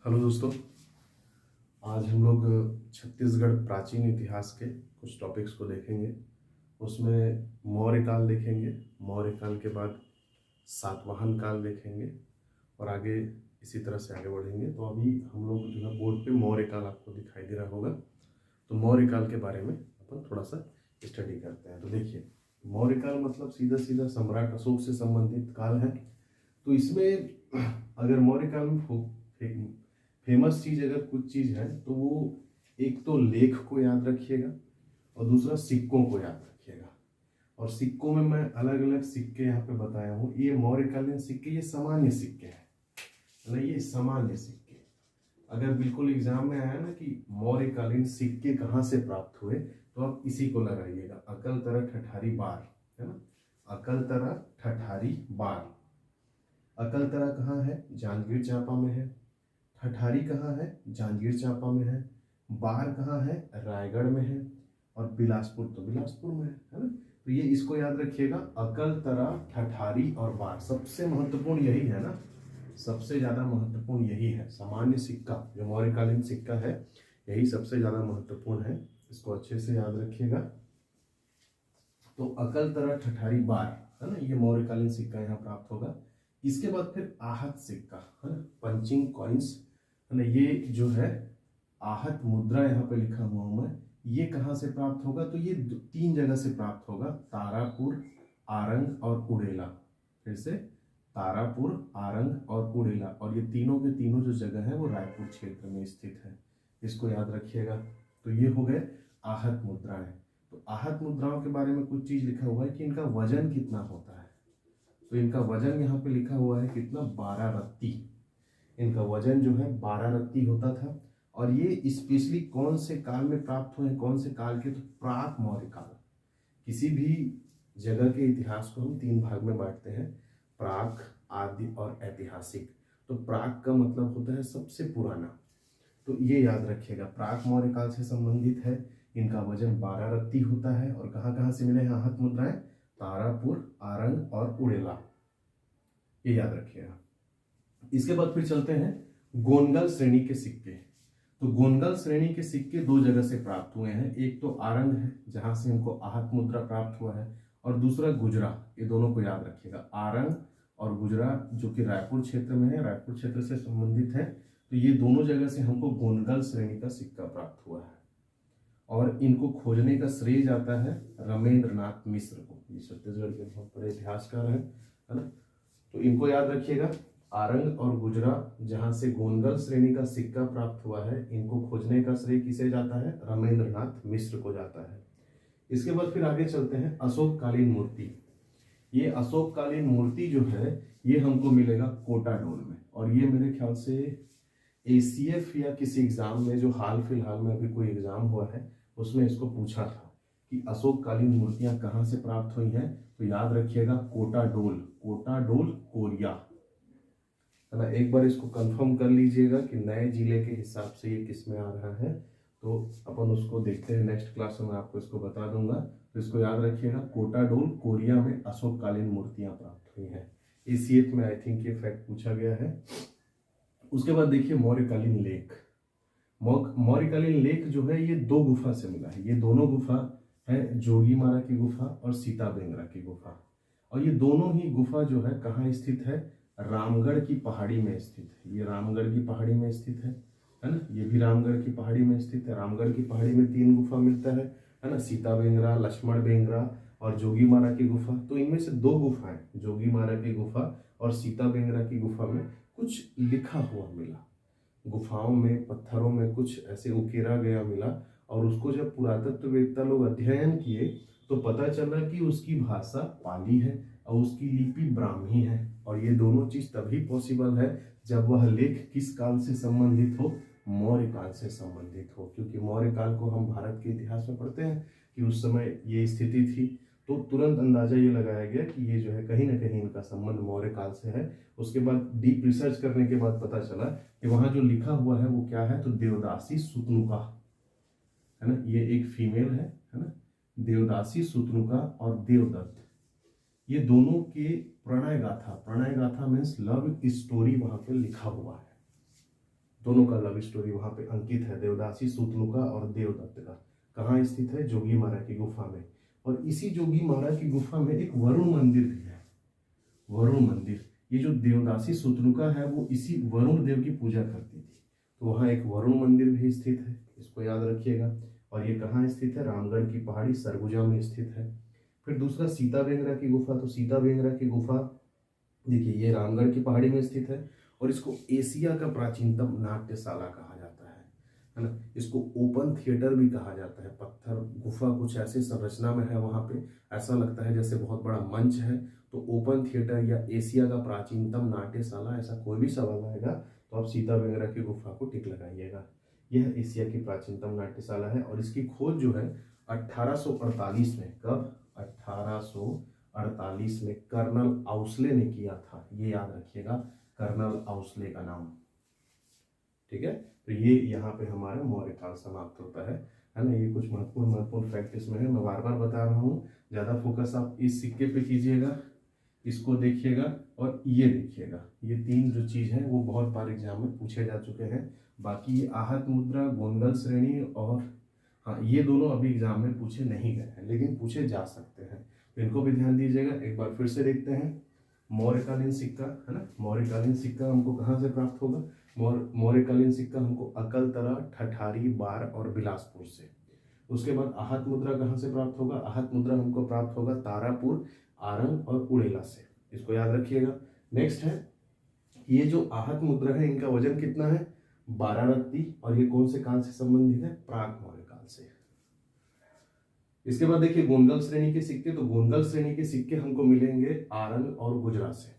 Hello दोस्तों, आज हम लोग छत्तीसगढ़ प्राचीन इतिहास के कुछ टॉपिक्स को देखेंगे। उसमें मौर्य काल देखेंगे, मौर्य काल के बाद सातवाहन काल देखेंगे और आगे इसी तरह से आगे बढ़ेंगे। तो अभी हम लोग जो है बोर्ड पे मौर्य काल आपको दिखाई दे रहा होगा, तो मौर्य काल के बारे में अपन थोड़ा सा स्टडी करते हैं। तो देखिए, मौर्य काल मतलब सीधा सीधा सम्राट अशोक से संबंधित काल है। तो इसमें अगर मौर्य काल में फेमस चीज अगर कुछ चीज है तो वो एक तो लेख को याद रखिएगा और दूसरा सिक्कों को याद रखिएगा। और सिक्कों में मैं अलग अलग सिक्के यहाँ पे बताया हूँ। ये मौर्यकालीन सिक्के, ये सामान्य सिक्के हैं, मतलब ये सामान्य सिक्के। अगर बिल्कुल एग्जाम में आया ना कि मौर्यकालीन सिक्के कहाँ से प्राप्त हुए, तो आप इसी को लगाइएगा, अकलतरा ठठारी बार, है ना, अकलतरा ठठारी बार। अकलतरा कहाँ है? जांजगीर चांपा में है। ठठारी कहाँ है? जांजगीर चांपा में है। बार कहाँ है? रायगढ़ में है। और बिलासपुर तो बिलासपुर में है ना। तो ये इसको याद रखिएगा, अकलतरा, ठठारी और बार। सबसे महत्वपूर्ण यही है ना, सबसे ज्यादा महत्वपूर्ण यही है। सामान्य सिक्का जो मौर्यकालीन सिक्का है, यही सबसे ज्यादा महत्वपूर्ण है। इसको अच्छे से याद रखिएगा। तो अकलतरा, ठठारी, बार, है ना, ये मौर्यकालीन सिक्का यहाँ प्राप्त होगा। इसके बाद फिर आहत सिक्का, है ना, पंचिंग कॉइन्स, है ना, ये जो है आहत मुद्रा यहाँ पे लिखा हुआ हूं मैं। ये कहाँ से प्राप्त होगा? तो ये तीन जगह से प्राप्त होगा, तारापुर, आरंग और उड़ेला। फिर से तारापुर, आरंग और उड़ेला, और ये तीनों के तीनों जो जगह है वो रायपुर क्षेत्र में स्थित है। इसको याद रखिएगा। तो ये हो गए आहत मुद्राएं। तो आहत मुद्राओं के बारे में कुछ चीज लिखा हुआ है कि इनका वजन कितना होता है। तो इनका वजन यहाँ पे लिखा हुआ है कितना? 12 रत्ती। इनका वजन जो है 12 रत्ती होता था। और ये स्पेशली कौन से काल में प्राप्त हुए? कौन से काल के? तो प्राक मौर्य काल। किसी भी जगह के इतिहास को हम तीन भाग में बांटते हैं, प्राक, आदि और ऐतिहासिक। तो प्राक का मतलब होता है सबसे पुराना। तो ये याद रखिएगा, प्राक मौर्य काल से संबंधित है। इनका वजन 12 रत्ती होता है। और कहाँ कहाँ से मिले हैं आहत मुद्राएं? तारापुर, आरंग और उड़ेला, ये याद रखिएगा। इसके बाद फिर चलते हैं गोनगल श्रेणी के सिक्के। तो गोनगल श्रेणी के सिक्के दो जगह से प्राप्त हुए हैं। एक तो आरंग है, जहां से हमको आहत मुद्रा प्राप्त हुआ है, और दूसरा गुजरा। ये दोनों को याद रखिएगा, आरंग और गुजरा, जो कि रायपुर क्षेत्र में है, रायपुर क्षेत्र से संबंधित है। तो ये दोनों जगह से हमको गोनगल श्रेणी का सिक्का प्राप्त हुआ है। और इनको खोजने का श्रेय जाता है रमेंद्र नाथ मिश्र को। ये छत्तीसगढ़ के बहुत बड़े इतिहासकार हैं, है ना। तो इनको याद रखिएगा, आरंग और गुजरा, जहां से गोनगल श्रेणी का सिक्का प्राप्त हुआ है, इनको खोजने का श्रेय किसे जाता है? रमेंद्र नाथ मिश्र को जाता है। इसके बाद फिर आगे चलते हैं अशोक कालीन मूर्ति। ये अशोक कालीन मूर्ति जो है, ये हमको मिलेगा कोटाडोल में। और ये मेरे ख्याल से एसीएफ या किसी एग्जाम में, जो हाल फिलहाल में अभी कोई एग्जाम हुआ है, उसमें इसको पूछा था कि अशोक कालीन मूर्तियां कहाँ से प्राप्त हुई हैं। तो याद रखिएगा, कोटाडोल, कोटाडोल कोरिया, है ना। एक बार इसको कंफर्म कर लीजिएगा कि नए जिले के हिसाब से ये किस में आ रहा है। तो अपन उसको देखते हैं, नेक्स्ट क्लास में मैं आपको इसको बता दूंगा। तो इसको याद रखिएगा, कोटाडोल कोरिया में अशोक कालीन मूर्तियां प्राप्त हुई हैं। एसीएफ में आई थिंक ये फैक्ट पूछा गया है। उसके बाद देखिए मौर्यकालीन लेख। मौर्यकालीन लेख जो है, ये दो गुफा से मिला है। ये दोनों गुफा है, जोगीमारा की गुफा और सीता बेंगरा की गुफा। और ये दोनों ही गुफा जो है कहाँ स्थित है? रामगढ़ की पहाड़ी में स्थित है। ये रामगढ़ की पहाड़ी में स्थित है ना। ये भी रामगढ़ की पहाड़ी में स्थित है। रामगढ़ की पहाड़ी में तीन गुफा मिलता है ना, सीता बेंगरा, लक्ष्मण बेंगरा और जोगीमारा की गुफा। तो इनमें से दो गुफाएं, जोगीमारा की गुफा और सीता बेंगरा की गुफा में कुछ लिखा हुआ मिला। गुफाओं में, पत्थरों में कुछ ऐसे उकेरा गया मिला। और उसको जब पुरातत्ववेत्ता लोग अध्ययन किए तो पता चला कि उसकी भाषा पाली है और उसकी लिपि ब्राह्मी है। और ये दोनों चीज तभी पॉसिबल है जब वह लेख किस काल से संबंधित हो? मौर्य काल से संबंधित हो। क्योंकि मौर्य काल को हम भारत के इतिहास में पढ़ते हैं कि उस समय ये स्थिति थी। तो तुरंत अंदाजा ये लगाया गया कि ये जो है कहीं ना कहीं इनका संबंध मौर्य काल से है। उसके बाद डीप रिसर्च करने के बाद पता चला कि वहां जो लिखा हुआ है वो क्या है? तो देवदासी सुतनुका, है ना, ये एक फीमेल है ना। देवदासी सुतनुका और देवदत्त, ये दोनों के प्रणय गाथा मीन्स लव स्टोरी वहां पे लिखा हुआ है। दोनों का लव स्टोरी वहाँ पे अंकित है, देवदासी सुतनुका और देवदत्त का। कहाँ स्थित है? जोगी मारा की गुफा में। और इसी जोगी मारा की गुफा में एक वरुण मंदिर भी है, वरुण मंदिर। ये जो देवदासी सुतनुका है वो इसी वरुण देव की पूजा करती थी, तो वहाँ एक वरुण मंदिर भी स्थित है, इसको याद रखिएगा। और ये कहाँ स्थित है? रामगढ़ की पहाड़ी सरगुजा में स्थित है। फिर दूसरा सीता बेंगरा की गुफा। तो सीता बेंगरा की गुफा देखिए ये रामगढ़ की पहाड़ी में स्थित है और इसको एशिया का प्राचीनतम नाट्यशाला कहा जाता है ना। इसको ओपन थिएटर भी कहा जाता है। पत्थर गुफा कुछ ऐसी संरचना में है वहाँ पे, ऐसा लगता है जैसे बहुत बड़ा मंच है। तो ओपन थिएटर या एशिया का प्राचीनतम नाट्यशाला, ऐसा कोई भी सवाल आएगा तो आप सीता बेंगरा की गुफा को टिक लगाइएगा। यह एशिया की प्राचीनतम नाट्यशाला है और इसकी खोज जो है 1848 में, कब? 1848 में कर्नल आउसले ने किया था, ये याद रखिएगा, कर्नल आउसले का नाम, ठीक है। तो ये यहाँ पे हमारा मौर्य काल समाप्त होता है ना। ये कुछ महत्वपूर्ण फैक्ट इसमें है, मैं बार बार बता रहा हूँ। ज़्यादा फोकस आप इस सिक्के पे कीजिएगा, इसको देखिएगा और ये देखिएगा। ये तीन जो चीज़ है वो बहुत बार एग्जाम में पूछे जा चुके हैं। बाकी ये आहत मुद्रा, गोंडल श्रेणी और हाँ, ये दोनों अभी एग्जाम में पूछे नहीं गए हैं, लेकिन पूछे जा सकते हैं, तो इनको भी ध्यान दीजिएगा। एक बार फिर से देखते हैं, मौर्यकालीन सिक्का है ना। मौर्यकालीन सिक्का हमको कहाँ से प्राप्त होगा? मौर्यकालीन सिक्का हमको अकलतरा, ठठारी, बार और बिलासपुर से। उसके बाद आहत मुद्रा कहाँ से प्राप्त होगा? आहत मुद्रा हमको प्राप्त होगा तारापुर, आरंग और उड़ेला से, इसको याद रखिएगा। नेक्स्ट है, ये जो आहत मुद्रा है इनका वजन कितना है? 12 रत्ती, और ये कौन से काल से संबंधित है? प्राक मौर्य काल से। इसके बाद देखिए गोंडल श्रेणी के सिक्के। तो गोंडल श्रेणी के सिक्के हमको मिलेंगे आरंग और गुजरात से।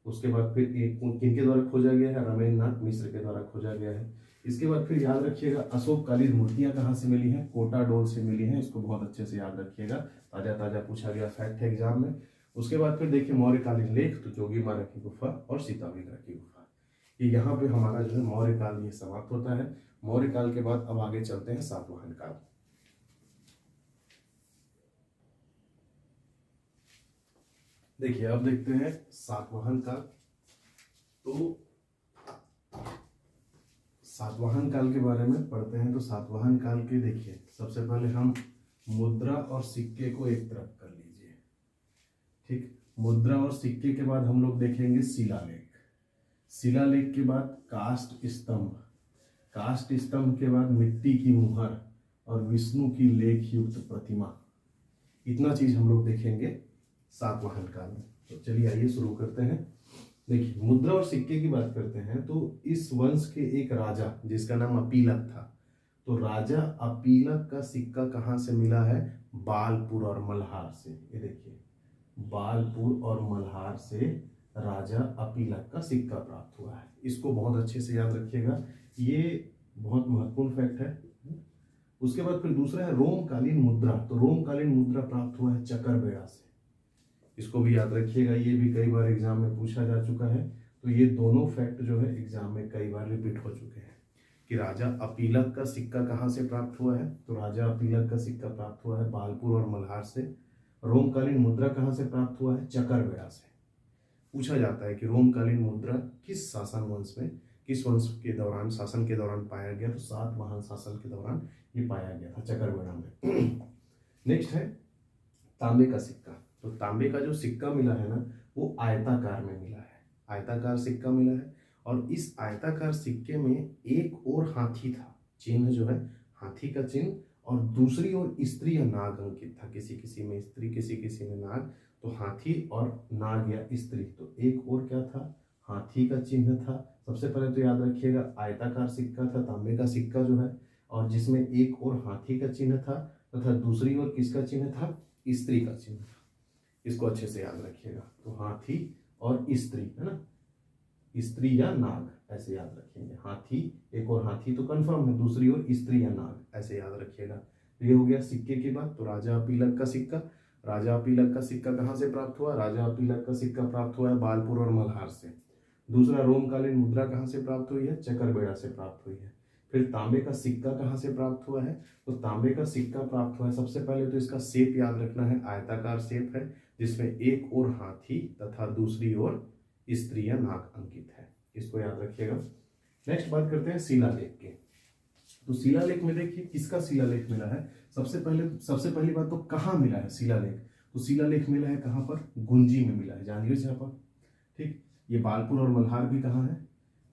उसके बाद फिर किनके द्वारा खोजा गया है? रमेंद्रनाथ मिश्र के द्वारा खोजा गया है। इसके बाद फिर याद रखिएगा अशोककालीन मूर्तियां कहाँ से मिली हैं? कोटा डोल से मिली हैं, इसको बहुत अच्छे से याद रखिएगा, ताजा ताजा पूछा गया फैक्ट है एग्जाम में। उसके बाद फिर देखिए मौर्यकालीन लेख, तो जोगी मारा की गुफा और सीता बेंगरा की गुफा। ये यहाँ पे हमारा जो है मौर्य काल ये समाप्त होता है। मौर्य काल के बाद अब आगे चलते हैं सातवाहन काल। देखिए अब देखते हैं सातवाहन काल। तो सातवाहन काल के बारे में पढ़ते हैं। तो सातवाहन काल के देखिए सबसे पहले हम मुद्रा और सिक्के को एक तरफ कर लीजिए, ठीक। मुद्रा और सिक्के के बाद हम लोग देखेंगे शिलालेख। शिलालेख के बाद काष्ठ स्तंभ, काष्ठ स्तंभ के बाद मिट्टी की मुहर और विष्णु की लेख युक्त प्रतिमा। इतना चीज हम लोग देखेंगे सातवाहन काल में। तो चलिए आइए शुरू करते हैं। देखिए मुद्रा और सिक्के की बात करते हैं तो इस वंश के एक राजा जिसका नाम अपीलक था, तो राजा अपीलक का सिक्का कहाँ से मिला है? बालपुर और मल्हार से। ये देखिए बालपुर और मल्हार से राजा अपीलक का सिक्का प्राप्त हुआ है। इसको बहुत अच्छे से याद रखिएगा, ये बहुत महत्वपूर्ण फैक्ट है। उसके बाद फिर दूसरा है रोमकालीन मुद्रा। तो रोमकालीन मुद्रा प्राप्त हुआ है चकरबेड़ा से, इसको भी याद रखिएगा, ये भी कई बार एग्जाम में पूछा जा चुका है। तो ये दोनों फैक्ट जो है एग्जाम में कई बार रिपीट हो चुके हैं कि राजा अपीलक का सिक्का कहाँ से प्राप्त हुआ है? तो राजा अपीलक का सिक्का प्राप्त हुआ है बालपुर और मल्हार से। रोमकालीन मुद्रा कहाँ से प्राप्त हुआ है? चकरबेड़ा से। पूछा जाता है कि रोमकालीन मुद्रा किस शासन वंश में, किस वंश के दौरान, शासन के दौरान पाया गया? तो सातवाहन शासन के दौरान ये पाया गया था चकरबेड़ा में। नेक्स्ट है तांबे का सिक्का। तो तांबे का जो सिक्का मिला है ना वो आयताकार में मिला है, आयताकार सिक्का मिला है। और इस आयताकार सिक्के में एक और हाथी था, चिन्ह जो है हाथी का चिन्ह, और दूसरी ओर स्त्री या नाग अंकित था, किसी किसी में स्त्री किसी किसी में नाग। तो हाथी और नाग या स्त्री, तो एक और क्या था? हाथी का चिन्ह था। सबसे पहले तो याद रखिएगा आयताकार सिक्का था तांबे का सिक्का जो है, और जिसमें एक और हाथी का चिन्ह था तथा दूसरी ओर किसका चिन्ह था? स्त्री का चिन्ह था। इसको अच्छे से याद रखिएगा। तो हाथी और स्त्री है ना, स्त्री या नाग ऐसे याद रखेंगे। हाथी, एक और हाथी तो कंफर्म है, दूसरी ओर स्त्री या नाग ऐसे याद रखिएगा। तो ये हो गया सिक्के की बात। तो राजा अपीलक का सिक्का, राजा अपीलक का सिक्का कहाँ से प्राप्त हुआ? राजा अपीलक का सिक्का प्राप्त हुआ है बालपुर और मल्हार से। दूसरा रोमकालीन मुद्रा कहाँ से प्राप्त हुई है? चकरबेड़ा से प्राप्त हुई है। फिर तांबे का सिक्का कहाँ से प्राप्त हुआ है? तो तांबे का सिक्का प्राप्त हुआ है, सबसे पहले तो इसका शेप याद रखना है, आयताकार शेप है जिसमें एक और हाथी तथा दूसरी ओर स्त्री या नाग अंकित है, इसको याद रखिएगा। नेक्स्ट बात करते हैं शिलालेख के। तो शिलालेख में देखिए किसका शिलालेख मिला है। सबसे पहली बात तो कहाँ मिला है शिलालेख। तो शिलालेख मिला है कहाँ पर, गुंजी में मिला है, जांजगीर चांपा। ठीक, ये बालपुर और मल्हार भी कहाँ है,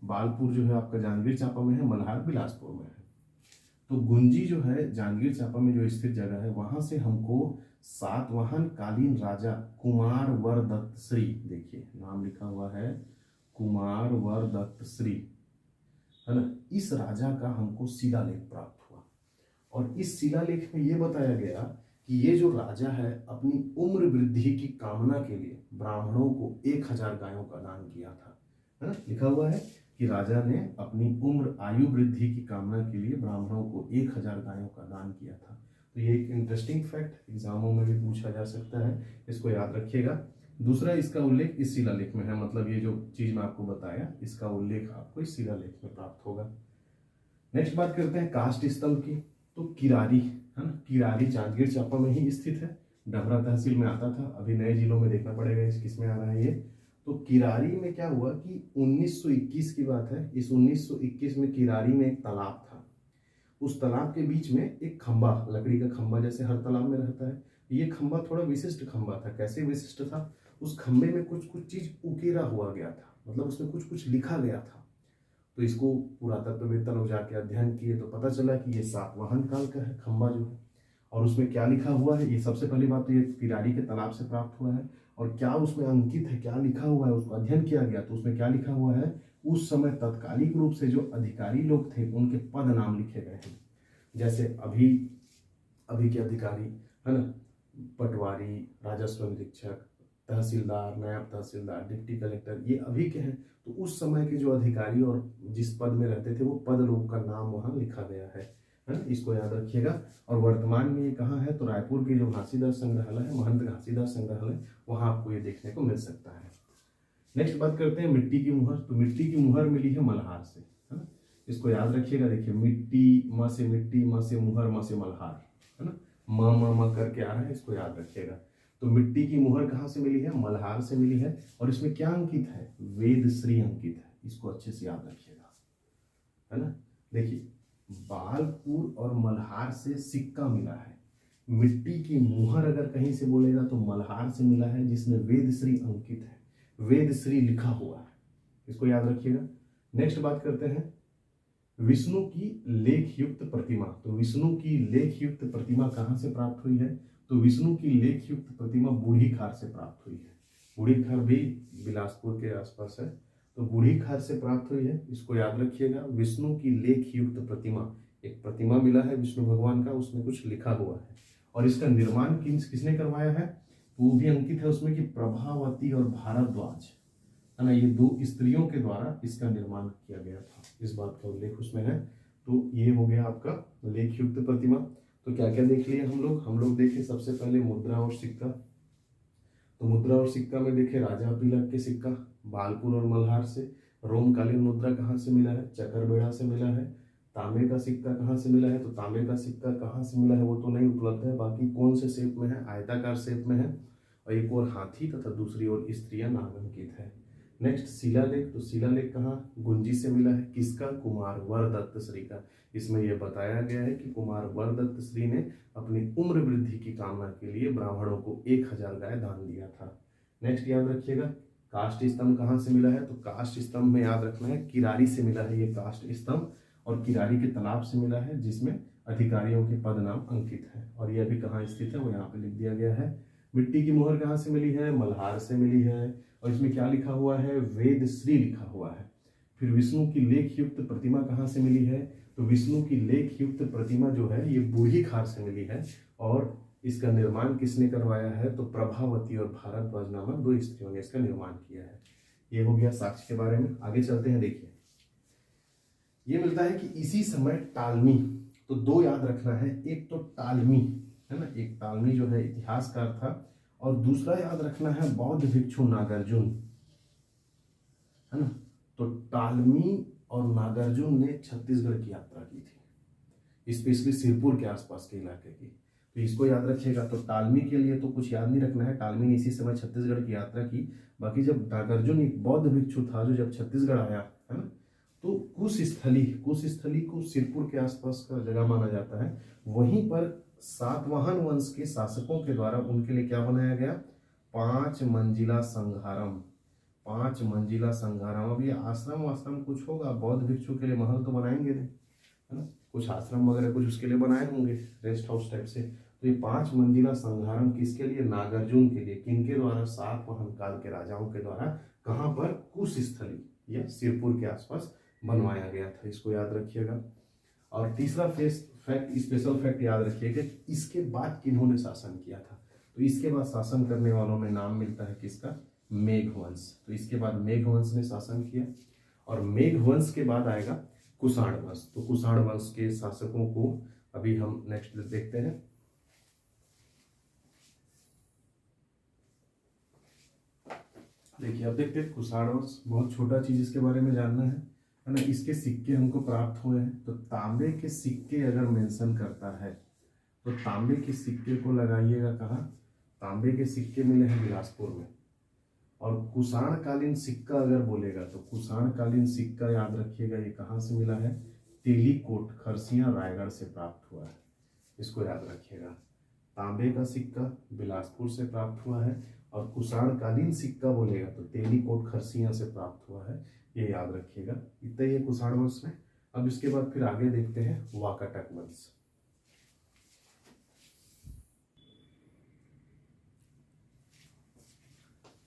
बालपुर जो है आपका जांजगीर चांपा में है, मल्हार बिलासपुर में है। तो गुंजी जो है जांजगीर चांपा में जो स्थित जगह है, वहां से हमको सातवाहन कालीन राजा कुमारवर्दत्त श्री, देखिए नाम लिखा हुआ है कुमारवर्दत्त श्री, है ना, इस राजा का हमको शिलालेख प्राप्त हुआ। और इस शिलालेख में यह बताया गया कि ये जो राजा है अपनी उम्र वृद्धि की कामना के लिए ब्राह्मणों को 1000 गायों का दान किया था, है ना। लिखा हुआ है कि राजा ने अपनी उम्र आयु वृद्धि की कामना के लिए ब्राह्मणों को 1000 गायों का दान किया था। तो ये एक इंटरेस्टिंग फैक्ट एग्जामों में भी पूछा जा सकता है, इसको याद रखिएगा। दूसरा, इसका उल्लेख इस शिलालेख में है, मतलब ये जो चीज मैं आपको बताया इसका उल्लेख आपको इस शिलालेख में प्राप्त होगा। नेक्स्ट बात करते हैं काष्ठ स्तंभ की। तो किरारी, है ना, किरारी जांजगीर चांपा में ही स्थित है, डभरा तहसील में आता था, अभी नए जिलों में देखना पड़ेगा किस में आ रहा है ये। तो किरारी में क्या हुआ कि 1921 की बात है, इस 1921 में किरारी में एक तालाब था, उस तालाब के बीच में एक खंबा, लकड़ी का खंबा जैसे हर तालाब में रहता है, ये खंबा थोड़ा विशिष्ट खंबा था। कैसे विशिष्ट था, उस खंबे में कुछ कुछ चीज उकेरा हुआ गया था, मतलब उसमें कुछ कुछ लिखा गया था। तो इसको पुरातत्ववेत्ता लोग जाके अध्ययन किए तो पता चला कि ये सातवाहन काल का है खंबा जो है। और उसमें क्या लिखा हुआ है, ये सबसे पहली बात तो ये किरारी के तालाब से प्राप्त हुआ है। और क्या उसमें अंकित है, क्या लिखा हुआ है, उसको अध्ययन किया गया तो उसमें क्या लिखा हुआ है, उस समय तत्कालिक रूप से जो अधिकारी लोग थे उनके पद नाम लिखे गए हैं। जैसे अभी के अधिकारी, है ना, पटवारी, राजस्व निरीक्षक, तहसीलदार, नायब तहसीलदार, डिप्टी कलेक्टर, ये अभी के हैं। तो उस समय के जो अधिकारी और जिस पद में रहते थे वो पद लोग का नाम वहाँ लिखा गया है ना, इसको याद रखिएगा। और वर्तमान में ये कहाँ है, तो रायपुर के जो घासीदास संग्रहालय है, महंत घासीदास संग्रहालय, वहाँ आपको ये देखने को मिल सकता है। नेक्स्ट बात करते हैं मिट्टी की मुहर। तो मिट्टी की मुहर मिली है मल्हार से, है ना, इसको याद रखिएगा। देखिए मिट्टी, म से मिट्टी, म से मुहर, म से मल्हार, है ना, म करके आ रहा है, इसको याद रखिएगा। तो मिट्टी की मुहर कहाँ से मिली है, मल्हार से मिली है। और इसमें क्या अंकित है, वेद श्री अंकित है, इसको अच्छे से याद रखिएगा, है ना। देखिए बालपुर और मल्हार से सिक्का मिला है, मिट्टी की मुहर अगर कहीं से बोलेगा तो मल्हार से मिला है, जिसमें वेद श्री अंकित है, वेद श्री लिखा हुआ है, इसको याद रखिएगा। नेक्स्ट बात करते हैं विष्णु की लेख युक्त प्रतिमा। तो विष्णु की लेख युक्त प्रतिमा कहाँ से प्राप्त हुई है, तो विष्णु की लेख युक्त प्रतिमा बूढ़ी खार से प्राप्त हुई है। बूढ़ी खार भी बिलासपुर के आसपास है, तो बूढ़ी खार से प्राप्त हुई है, इसको याद रखिएगा। विष्णु की लेख युक्त प्रतिमा, एक प्रतिमा मिला है विष्णु भगवान का, उसमें कुछ लिखा हुआ है। और इसका निर्माण किसने करवाया है, वो भी अंकित है उसमें कि प्रभावती और भारद्वाज, है ना, ये 2 स्त्रियों के द्वारा इसका निर्माण किया गया था, इस बात का उल्लेख उसमें है। तो ये हो गया आपका लेख युक्त प्रतिमा। तो क्या क्या देख लिए हम लोग देखे सबसे पहले मुद्रा और सिक्का। तो मुद्रा और सिक्का में देखे राजा पिलक के सिक्का बालपुर और मल्हार से। रोमकालीन मुद्रा कहाँ से मिला है, चकरबेड़ा से मिला है। तांबे का सिक्का कहाँ से मिला है, तो तांबे का सिक्का कहाँ से मिला है वो तो नहीं उपलब्ध है, बाकी कौन से शेप में है, आयताकार शेप में है। और एक और हाथी तथा दूसरी ओर स्त्रियां नामांकित है। नेक्स्ट शिलालेख। तो शिलालेख कहाँ, गुंजी से मिला है, किसका, कुमारवर्दत्त श्री का। इसमें यह बताया गया है कि कुमारवर्दत्त श्री ने अपनी उम्र वृद्धि की कामना के लिए ब्राह्मणों को 1000 गाय दान दिया था। नेक्स्ट याद रखिएगा काष्ठ स्तंभ कहाँ से मिला है, तो काष्ठ स्तंभ में याद रखना है किरारी से मिला है ये काष्ठ स्तंभ, और किरारी के तालाब से मिला है जिसमें अधिकारियों के पद नाम अंकित है। और यह भी कहाँ स्थित है वो यहाँ पे लिख दिया गया है। मिट्टी की मुहर कहाँ से मिली है, मल्हार से मिली है, और इसमें क्या लिखा हुआ है, वेद श्री लिखा हुआ है। फिर विष्णु की लेख युक्त प्रतिमा कहाँ से मिली है, तो विष्णु की लेख युक्त प्रतिमा जो है ये बूढ़ी खार से मिली है, और इसका निर्माण किसने करवाया है, तो प्रभावती और भारद्वाज नामक 2 स्त्रियों ने इसका निर्माण किया है। ये हो गया साक्ष्य के बारे में। आगे चलते हैं, देखिए ये मिलता है कि इसी समय टालमी, तो 2 याद रखना है, एक तो टालमी, है ना, एक टालमी जो है इतिहासकार था, और दूसरा याद रखना है बौद्ध भिक्षु नागार्जुन, है ना। तो टालमी और नागार्जुन ने छत्तीसगढ़ की यात्रा की थी, स्पेशली सिरपुर के आसपास के इलाके की, तो इसको याद रखिएगा। तो टालमी के लिए तो कुछ याद नहीं रखना है, टालमी ने इसी समय छत्तीसगढ़ की यात्रा की। बाकी जब नागार्जुन एक बौद्ध भिक्षु था जो जब छत्तीसगढ़ आया, है ना, तो कुश स्थली को सिरपुर के आसपास का जगह माना जाता है। वहीं पर सातवाहन वंश के शासकों के द्वारा उनके लिए क्या बनाया गया, 5 मंजिला संघारम। 5 मंजिला संघारम। अब ये आश्रम कुछ होगा, बौद्ध भिक्षु के लिए महल तो बनाएंगे नहीं, है ना, कुछ आश्रम वगैरह कुछ उसके लिए बनाए होंगे, रेस्ट हाउस टाइप से। तो ये 5 मंजिला संघारम किसके लिए, नागार्जुन के लिए। किनके द्वारा, सातवाहन काल के राजाओं के द्वारा। कहाँ पर, कुश स्थली या सिरपुर के आसपास बनवाया गया था। इसको याद रखिएगा। और तीसरा स्पेशल फैक्ट याद रखिएगा, इसके बाद किन्होंने शासन किया था। तो इसके बाद शासन करने वालों में नाम मिलता है किसका, मेघवंश। तो इसके बाद मेघवंश ने शासन किया। और मेघवंश के बाद आएगा कुषाण वंश। तो कुषाण वंश के शासकों को अभी हम नेक्स्ट देखते हैं। देखिए अब देखते हैं कुषाण वंश। बहुत छोटा चीज इसके बारे में जानना है ना। इसके सिक्के हमको प्राप्त हुए हैं। तो तांबे के सिक्के अगर मेंशन करता है तो तांबे के सिक्के को लगाइएगा कहाँ, तांबे के सिक्के मिले हैं बिलासपुर में। और कुषाण कालीन सिक्का अगर बोलेगा तो कुषाण कालीन सिक्का याद रखिएगा, ये कहाँ से मिला है, तेलीकोट खरसिया रायगढ़ से प्राप्त हुआ है। इसको याद रखिएगा। तांबे का सिक्का बिलासपुर से प्राप्त हुआ है और कुषाण कालीन सिक्का बोलेगा तो तेलीकोट खरसिया से प्राप्त हुआ है। ये याद रखिएगा। इतना ही है कुषाण वंश में। अब इसके बाद फिर आगे देखते हैं वाकाटक वंश।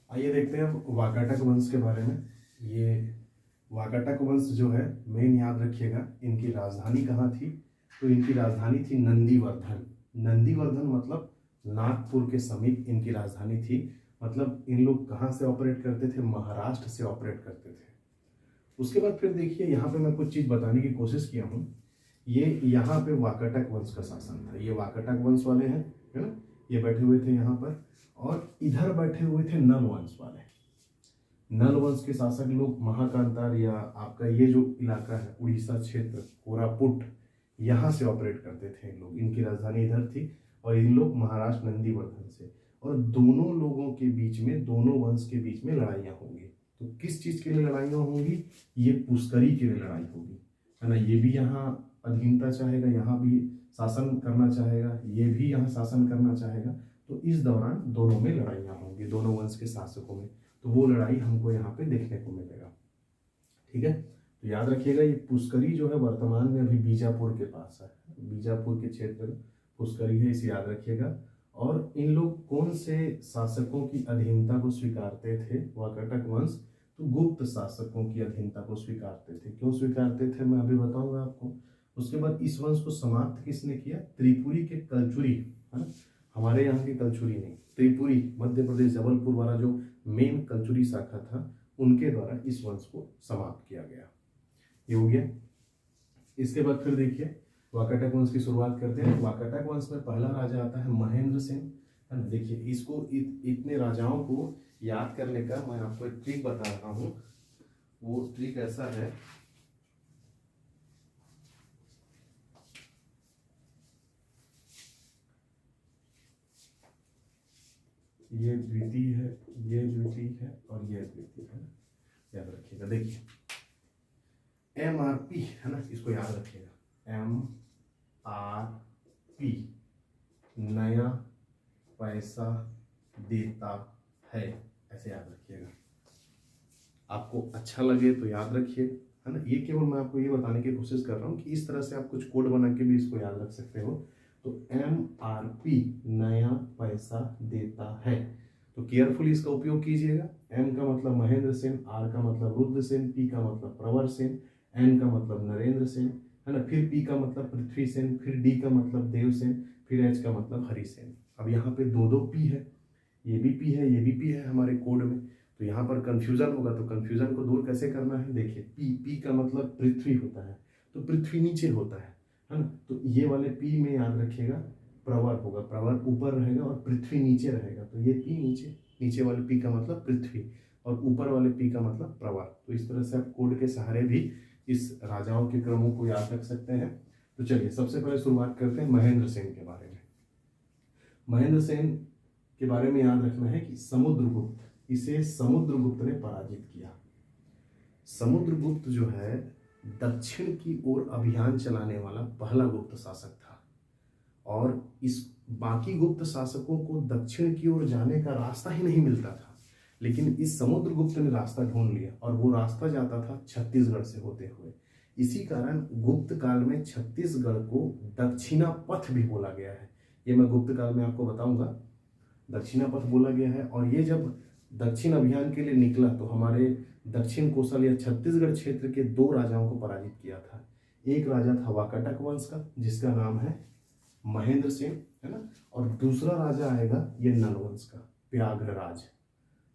आइए देखते हैं अब वाकाटक वंश के बारे में। ये वाकाटक वंश जो है, मेन याद रखिएगा, इनकी राजधानी कहाँ थी, तो इनकी राजधानी थी नंदीवर्धन। नंदीवर्धन मतलब नागपुर के समीप इनकी राजधानी थी। मतलब इन लोग कहाँ से ऑपरेट करते थे, महाराष्ट्र से ऑपरेट करते थे। उसके बाद फिर देखिए यहाँ पे मैं कुछ चीज़ बताने की कोशिश किया हूँ। ये यहाँ पे वाकाटक वंश का शासन था। ये वाकाटक वंश वाले हैं, है ना, ये बैठे हुए थे यहाँ पर। और इधर बैठे हुए थे नल वंश वाले। नल वंश के शासक लोग महाकांतार या आपका ये जो इलाका है उड़ीसा क्षेत्र, कोरापुट, यहाँ से ऑपरेट करते थे इन लोग। इनकी राजधानी इधर थी और इन लोग महाराष्ट्र नंदीवर्धन से। और दोनों लोगों के बीच में, दोनों वंश के बीच में लड़ाइयाँ होंगी। तो किस चीज़ के लिए लड़ाइयाँ होंगी, ये पुष्करी के लिए लड़ाई होगी, है ना। ये भी यहाँ अधीनता चाहेगा, यहाँ भी शासन करना चाहेगा, ये भी यहाँ शासन करना चाहेगा। तो इस दौरान दोनों में लड़ाइयाँ होंगी, दोनों वंश के शासकों में। तो वो लड़ाई हमको यहाँ पे देखने को मिलेगा। ठीक है, तो याद रखिएगा ये पुष्करी जो है वर्तमान में अभी बीजापुर के पास है। बीजापुर के क्षेत्र में पुष्करी है, इसे याद रखिएगा। और इन लोग कौन से शासकों की अधीनता को स्वीकारते थे, वाकाटक वंश, तो गुप्त शासकों की अधीनता को स्वीकारते थे। क्यों स्वीकारते थे मैं अभी बताऊंगा आपको। उसके बाद इस वंश को समाप्त किसने किया, त्रिपुरी के कलचुरी, है ना, हमारे यहाँ की कलचुरी नहीं, त्रिपुरी मध्य प्रदेश जबलपुर वाला जो मेन कलचुरी शाखा था, उनके द्वारा इस वंश को समाप्त किया गया। ये हो गया। इसके बाद फिर देखिए वाकाटक वंश की शुरुआत करते हैं। वाकाटक वंश में पहला राजा आता है महेंद्र सेन, है ना। देखिए इसको इतने राजाओं को याद करने का मैं आपको एक ट्रिक बता रहा हूँ। वो ट्रिक ऐसा है, ये द्वितीय है, ये द्वितीय है और ये द्वितीय है, याद रखिएगा। देखिए MRP है ना, इसको याद रखिएगा। MRP नया पैसा देता है, ऐसे याद रखिएगा। आपको अच्छा लगे तो याद रखिए, है ना। ये केवल मैं आपको ये बताने की कोशिश कर रहा हूँ कि इस तरह से आप कुछ कोड बना के भी इसको याद रख सकते हो। तो MRP नया पैसा देता है, तो केयरफुली इसका उपयोग कीजिएगा। M का मतलब महेंद्र सेन, R का मतलब रुद्र सेन, P का मतलब प्रवर सेन, N का मतलब नरेंद्र सेन, है ना। फिर P का मतलब पृथ्वी सेन, फिर D का मतलब देव सेन, फिर H का मतलब हरि सेन। अब यहाँ पे दो P है, ये भी P है, ये भी P है हमारे कोड में। तो यहाँ पर कंफ्यूजन होगा, तो कंफ्यूजन को दूर कैसे करना है, देखिए P का मतलब पृथ्वी होता है, तो पृथ्वी नीचे होता है ना। तो ये वाले P में याद रखिएगा प्रवर होगा, प्रवर ऊपर रहेगा और पृथ्वी नीचे रहेगा। तो ये P नीचे वाले P का मतलब पृथ्वी और ऊपर वाले P का मतलब प्रवर। तो इस तरह से आप कोड के सहारे भी इस राजाओं के क्रमों को याद रख सकते हैं। तो चलिए सबसे पहले शुरुआत करते हैं महेंद्र सेन के बारे में। महेंद्र सेन के बारे में याद रखना है कि समुद्रगुप्त, इसे समुद्रगुप्त ने पराजित किया। समुद्रगुप्त जो है दक्षिण की ओर अभियान चलाने वाला पहला गुप्त शासक था। और इस बाकी गुप्त शासकों को दक्षिण की ओर जाने का रास्ता ही नहीं मिलता था, लेकिन इस समुद्रगुप्त ने रास्ता ढूंढ लिया और वो रास्ता जाता था छत्तीसगढ़ से होते हुए। इसी कारण गुप्त काल में छत्तीसगढ़ को दक्षिणा पथ भी बोला गया है। ये मैं गुप्त काल में आपको बताऊंगा, दक्षिणा पथ बोला गया है। और ये जब दक्षिण अभियान के लिए निकला तो हमारे दक्षिण कोसल या छत्तीसगढ़ क्षेत्र के दो राजाओं को पराजित किया था। एक राजा था वाकाटक वंश का जिसका नाम है महेंद्र सेन, है ना, और दूसरा राजा आएगा ये नल वंश का व्याघ्रराज।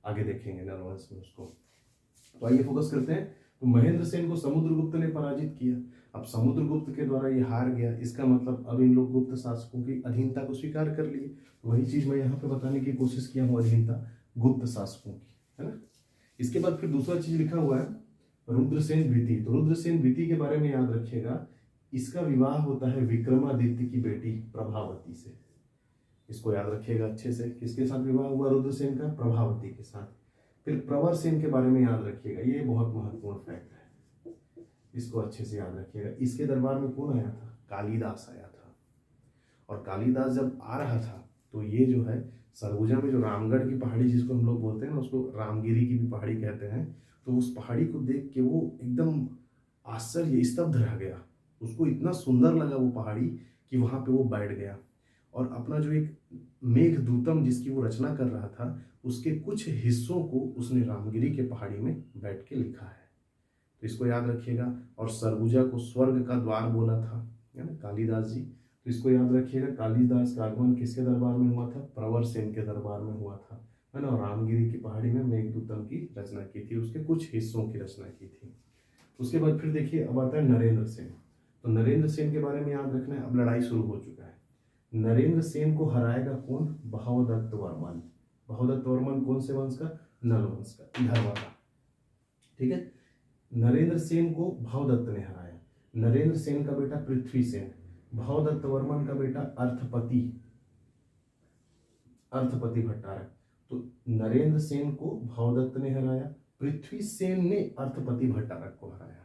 आगे देखेंगे नल वंश में उसको। तो आइए फोकस करते हैं। तो महेंद्र सेन को समुद्रगुप्त ने पराजित किया। अब समुद्रगुप्त के द्वारा ये हार गया, इसका मतलब अब इन लोग गुप्त शासकों की अधीनता को स्वीकार कर लिए। वही चीज मैं यहाँ पे बताने की कोशिश किया हूँ, अधीनता गुप्त शासकों की, है ना। इसके बाद फिर दूसरा चीज लिखा हुआ है रुद्रसेन द्वितीय। तो रुद्रसेन द्वितीय के बारे में याद रखिएगा, इसका विवाह होता है विक्रमादित्य की बेटी प्रभावती से। इसको याद रखिएगा अच्छे से, किसके साथ विवाह हुआ रुद्रसेन का? प्रभावती के साथ। फिर प्रवर सेन के बारे में याद रखिएगा, ये बहुत महत्वपूर्ण फैक्ट है, इसको अच्छे से याद रखिएगा। इसके दरबार में कौन आया था? कालिदास आया था। और कालिदास जब आ रहा था तो ये जो है सरगुजा में जो रामगढ़ की पहाड़ी जिसको हम लोग बोलते हैं ना, उसको रामगिरी की भी पहाड़ी कहते हैं, तो उस पहाड़ी को देख के वो एकदम आश्चर्य स्तब्ध रह गया। उसको इतना सुंदर लगा वो पहाड़ी कि वहां पे वो बैठ गया और अपना जो एक मेघदूतम जिसकी वो रचना कर रहा था उसके कुछ हिस्सों को उसने रामगिरी के पहाड़ी में बैठ के लिखा है। तो इसको याद रखिएगा। और सरगुजा को स्वर्ग का द्वार बोला था, है ना, कालिदास जी। तो इसको याद रखिएगा, कालिदास का आगमन किसके दरबार में हुआ था? प्रवर सेन के दरबार में हुआ था, है ना। और रामगिरी की पहाड़ी में मेघदूतम की रचना की थी, उसके कुछ हिस्सों की रचना की थी। उसके बाद फिर देखिए अब आता है नरेंद्र सेन। तो नरेंद्र सेन के बारे में याद रखना है, अब लड़ाई शुरू हो चुका है। नरेंद्र सेन को हराएगा कौन? बहावदत्त वर्मन। बहावदत्त वर्मन कौन से वंश का? नल वंश का, इधर वाला, ठीक है। नरेंद्र सेन को भावदत्त ने हराया। नरेंद्र सेन का बेटा पृथ्वी सेन, भावदत्त वर्मन का बेटा अर्थपति, अर्थपति भट्टारक। तो नरेंद्र सेन को भावदत्त ने हराया, पृथ्वी सेन ने अर्थपति भट्टारक को हराया।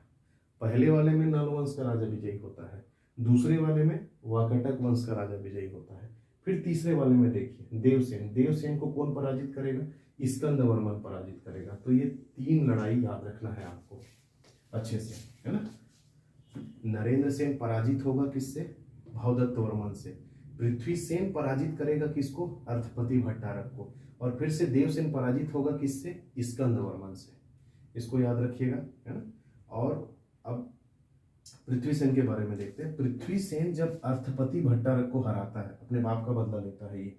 पहले वाले में नल वंश का राजा विजयी होता है, दूसरे वाले में वाकाटक वंश का राजा विजयी होता है। फिर तीसरे वाले में देखिए देवसेन। देवसेन को कौन पराजित करेगा? स्कंद वर्मन पराजित करेगा। तो ये तीन लड़ाई याद रखना है आपको अच्छे से, है ना। नरेंद्र सेन पराजित होगा किससे? भावदत्त वर्मन से। पृथ्वी सेन पराजित करेगा किसको? अर्थपति भट्टारक को। और फिर से देवसेन पराजित होगा किससे? स्कंद वर्मन से। इसको याद रखिएगा, है ना। और अब पृथ्वी सेन के बारे में देखते हैं। पृथ्वी सेन जब अर्थपति भट्टारक को हराता है, अपने बाप का बदला लेता है ये,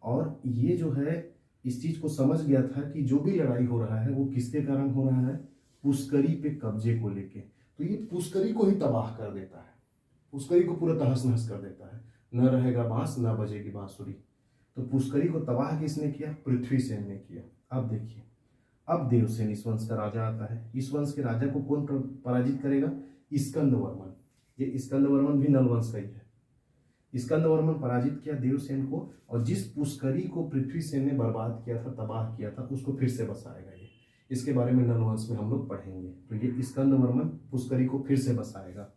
और ये जो है इस चीज को समझ गया था कि जो भी लड़ाई हो रहा है वो किसके कारण हो रहा है? पुष्करी पे कब्जे को लेके। तो ये पुष्करी को ही तबाह कर देता है, पुष्करी को पूरा तहस नहस कर देता है। न रहेगा बांस न बजेगी बांसुरी। तो पुष्करी को तबाह किसने किया? पृथ्वी सेन ने किया। अब देखिए, अब देवसेन इस वंश का राजा आता है। इस वंश के राजा को कौन पराजित करेगा? स्कंद वर्मन। ये स्कंद वर्मन भी नल वंश का ही है। स्कंद वर्मन पराजित किया देवसेन को, और जिस पुष्करी को पृथ्वी सेन ने बर्बाद किया था, तबाह किया था, उसको फिर से बसाएगा ये। इसके बारे में नल वंश में हम लोग पढ़ेंगे। तो ये स्कंद वर्मन पुष्करी को फिर से बसाएगा।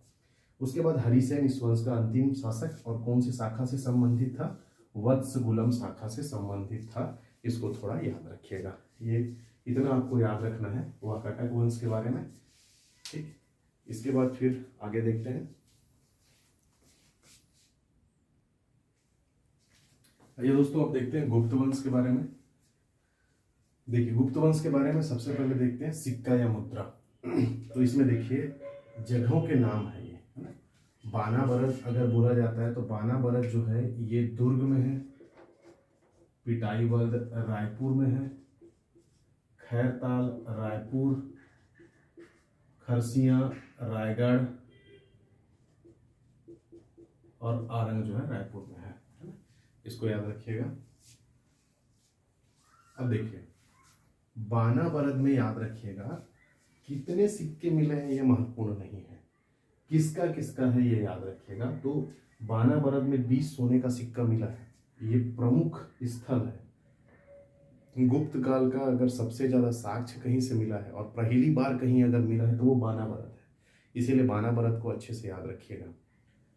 उसके बाद हरिसेन इस वंश का अंतिम शासक, और कौन सी शाखा से संबंधित था? वत्सगुलम शाखा से संबंधित था। इसको थोड़ा याद रखिएगा, ये इतना आपको याद रखना है वाकाटक वंश के बारे में, ठीक। इसके बाद फिर आगे देखते हैं। ये दोस्तों अब देखते हैं गुप्त वंश के बारे में। देखिए गुप्त वंश के बारे में सबसे पहले देखते हैं सिक्का या मुद्रा। तो इसमें देखिए जगहों के नाम है ये, है ना। बानाबरस अगर बोला जाता है तो बानाबरस जो है ये दुर्ग में है, पिटाईवर्द रायपुर में है, खैरताल रायपुर, खरसिया रायगढ़, और आरंग जो है रायपुर में है ना। इसको याद रखिएगा। अब देखिए बानाबरद में याद रखिएगा कितने सिक्के मिले हैं ये महत्वपूर्ण नहीं है, किसका किसका है ये याद रखिएगा। तो बानाबरद में 20 सोने का सिक्का मिला है, ये प्रमुख स्थल है। गुप्त काल का अगर सबसे ज्यादा साक्ष्य कहीं से मिला है और पहली बार कहीं अगर मिला है तो वो बानाबरद है। इसीलिए बाना भरत को अच्छे से याद रखिएगा।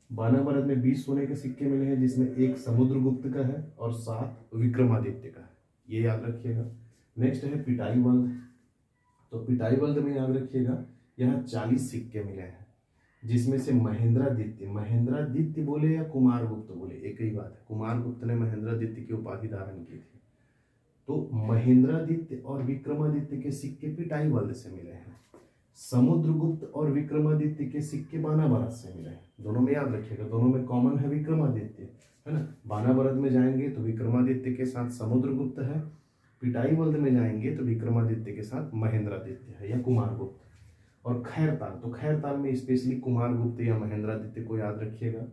बाना भरत में 20 सोने के सिक्के मिले हैं, जिसमें एक समुद्रगुप्त का है और 7 विक्रमादित्य का है, ये याद रखिएगा। नेक्स्ट है पिटाई बल्द। तो पिटाई बल्द में याद रखिएगा यहाँ 40 सिक्के मिले हैं, जिसमें से महेंद्रादित्य बोले या कुमारगुप्त बोले, एक ही बात है। कुमारगुप्त ने महेंद्रादित्य की उपाधि धारण की थी। तो महेंद्रादित्य और विक्रमादित्य के सिक्के पिटाई बल्द से मिले हैं। समुद्रगुप्त और विक्रमादित्य के सिक्के बाना भरत से मिले हैं। दोनों में याद रखिएगा, दोनों में कॉमन है विक्रमादित्य, है ना। बाना भरत में जाएंगे तो विक्रमादित्य के साथ समुद्रगुप्त है, पिटाई बल्द में जाएंगे तो विक्रमादित्य के साथ महेंद्रादित्य है या कुमारगुप्त। और खैरताल, तो खैरताल में स्पेशली कुमारगुप्त या महेंद्रादित्य को याद रखिएगा।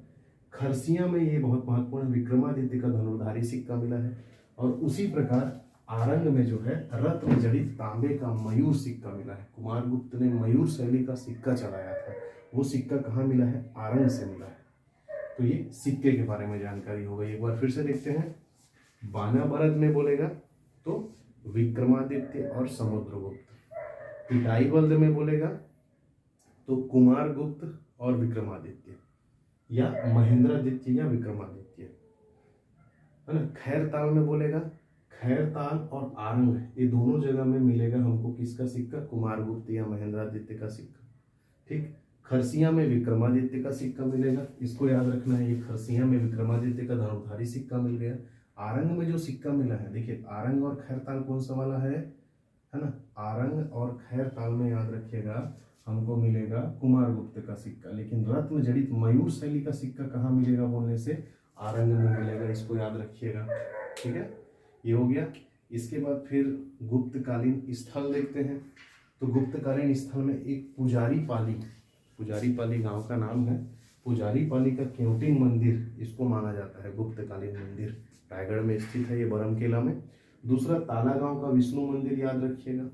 खरसिया में ये बहुत महत्वपूर्ण विक्रमादित्य का धनुर्धारी सिक्का मिला है। और उसी प्रकार आरंग में जो है रत्न जड़ित तांबे का मयूर सिक्का मिला है। कुमारगुप्त ने मयूर शैली का सिक्का चलाया था, वो सिक्का कहाँ मिला है? आरंग से मिला है। तो ये सिक्के के बारे में जानकारी हो गई। एक बार फिर से देखते हैं। बाना भरत में बोलेगा तो विक्रमादित्य और समुद्रगुप्त, पिटाई बल्द में बोलेगा तो कुमारगुप्त और विक्रमादित्य या महेंद्रादित्य या विक्रमादित्य, है ना। खैरताल में बोलेगा, खैरताल और आरंग ये दोनों जगह में मिलेगा हमको किसका सिक्का? कुमारगुप्त या महेंद्रादित्य का सिक्का, ठीक। खरसिया में विक्रमादित्य का सिक्का मिलेगा, इसको याद रखना है। ये खरसिया में विक्रमादित्य का धनुर्धारी सिक्का मिल गया। आरंग में जो सिक्का मिला है, देखिए आरंग और खैरताल कौन सा वाला है ना। आरंग और खैरताल में याद रखिएगा हमको मिलेगा कुमारगुप्त का सिक्का, लेकिन रत्न जड़ित मयूर शैली का सिक्का कहाँ मिलेगा बोलने से? आरंग में मिलेगा, इसको याद रखिएगा, ठीक है। ये हो गया। इसके बाद फिर गुप्तकालीन स्थल देखते हैं। तो गुप्तकालीन स्थल में एक पुजारी पाली गांव का नाम है। पुजारी पाली का केवटिंग मंदिर इसको माना जाता है गुप्तकालीन मंदिर, रायगढ़ में स्थित है ये, बरमकेला में। दूसरा ताला गांव का विष्णु मंदिर याद रखिएगा।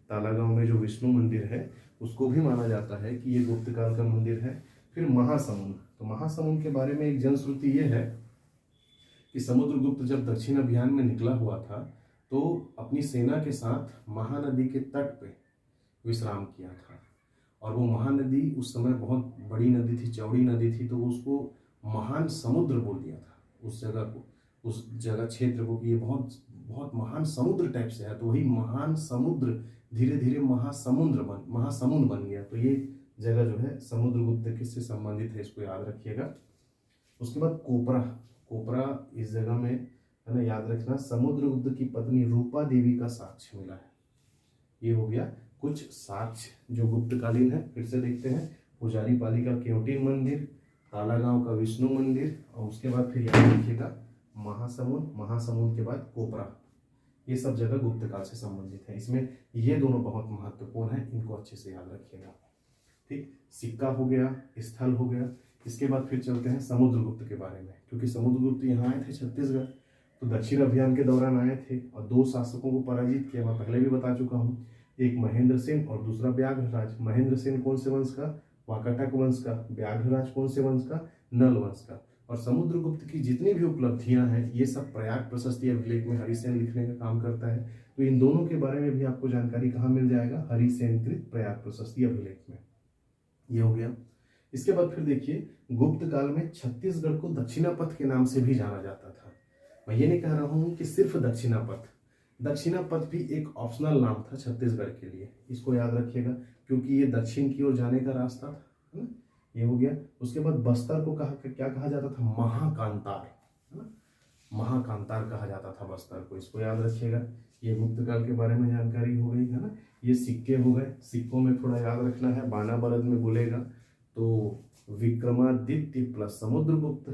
ताला गांव में जो विष्णु मंदिर है उसको भी माना जाता है कि ये गुप्त काल का मंदिर है। फिर महासमुंद, तो महासमुंद के बारे में एक जनश्रुति ये है कि समुद्रगुप्त जब दक्षिण अभियान में निकला हुआ था तो अपनी सेना के साथ महानदी के तट पे विश्राम किया था। और वो महानदी उस समय बहुत बड़ी नदी थी, चौड़ी नदी थी, तो उसको महान समुद्र बोल दिया था उस जगह को, उस जगह क्षेत्र को, कि ये बहुत बहुत महान समुद्र टाइप से है। तो वही महान समुद्र धीरे धीरे महासमुंद बन गया। तो ये जगह जो है समुद्रगुप्त किससे संबंधित है, इसको याद रखिएगा। उसके बाद कोपरा इस जगह में, है ना, याद रखना। समुद्रगुप्त की पत्नी रूपा देवी का साक्ष्य मिला है। ये हो गया कुछ साक्ष्य जो गुप्तकालीन है। फिर से देखते हैं। पुजारी पाली का केवटिंग मंदिर, ताला गांव का विष्णु मंदिर, और उसके बाद फिर याद रखिएगा महासमुंद के बाद कोपरा, ये सब जगह गुप्त काल से संबंधित है। इसमें ये दोनों बहुत महत्वपूर्ण है, इनको अच्छे से याद रखिएगा, ठीक। सिक्का हो गया, स्थल हो गया। इसके बाद फिर चलते हैं समुद्रगुप्त के बारे में, क्योंकि समुद्रगुप्त यहाँ आए थे छत्तीसगढ़, तो दक्षिण अभियान के दौरान आए थे और 2 शासकों को पराजित किया। मैं पहले भी बता चुका हूँ, एक महेंद्र सेन और दूसरा व्याघ्रराज। महेंद्र सेन कौन से वंश का? वाकाटक वंश का। व्याघ्रराज कौन से वंश का? नल वंश का। और समुद्रगुप्त की जितनी भी उपलब्धियां हैं ये सब प्रयाग प्रशस्ति अभिलेख में हरिसेन लिखने का काम करता है। तो इन दोनों के बारे में भी आपको जानकारी कहाँ मिल जाएगा? हरिसेनकृत प्रयाग प्रशस्ति अभिलेख में। ये हो गया। इसके बाद फिर देखिए, गुप्त काल में छत्तीसगढ़ को दक्षिणापथ के नाम से भी जाना जाता था। मैं ये नहीं कह रहा हूँ कि सिर्फ दक्षिणापथ भी एक ऑप्शनल नाम था छत्तीसगढ़ के लिए, इसको याद रखिएगा, क्योंकि ये दक्षिण की ओर जाने का रास्ता था, है ना। ये हो गया। उसके बाद बस्तर को क्या कहा जाता था? महाकांतार, है ना, महाकांतार कहा जाता था बस्तर को, इसको याद रखिएगा। ये गुप्त काल के बारे में जानकारी हो गई, है ना। ये सिक्के हो गए। सिक्कों में थोड़ा याद रखना है, बाना भरत में बोलेगा तो विक्रमादित्य प्लस समुद्रगुप्त,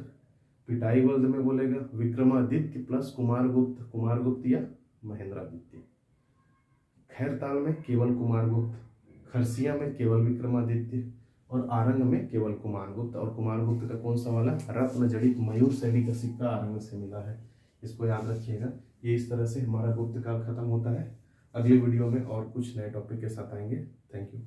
पिटाई बल्द में बोलेगा विक्रमादित्य प्लस कुमारगुप्त या महेंद्रादित्य। खैरताल में केवल कुमारगुप्त, खरसिया में केवल विक्रमादित्य, और आरंग में केवल कुमारगुप्त। और कुमारगुप्त का कौन सा वाला? रत्न जड़ित मयूर शैली का सिक्का आरंग से मिला है, इसको याद रखिएगा। ये इस तरह से हमारा गुप्त काल खत्म होता है। अगले वीडियो में और कुछ नए टॉपिक के साथ आएंगे। Thank you.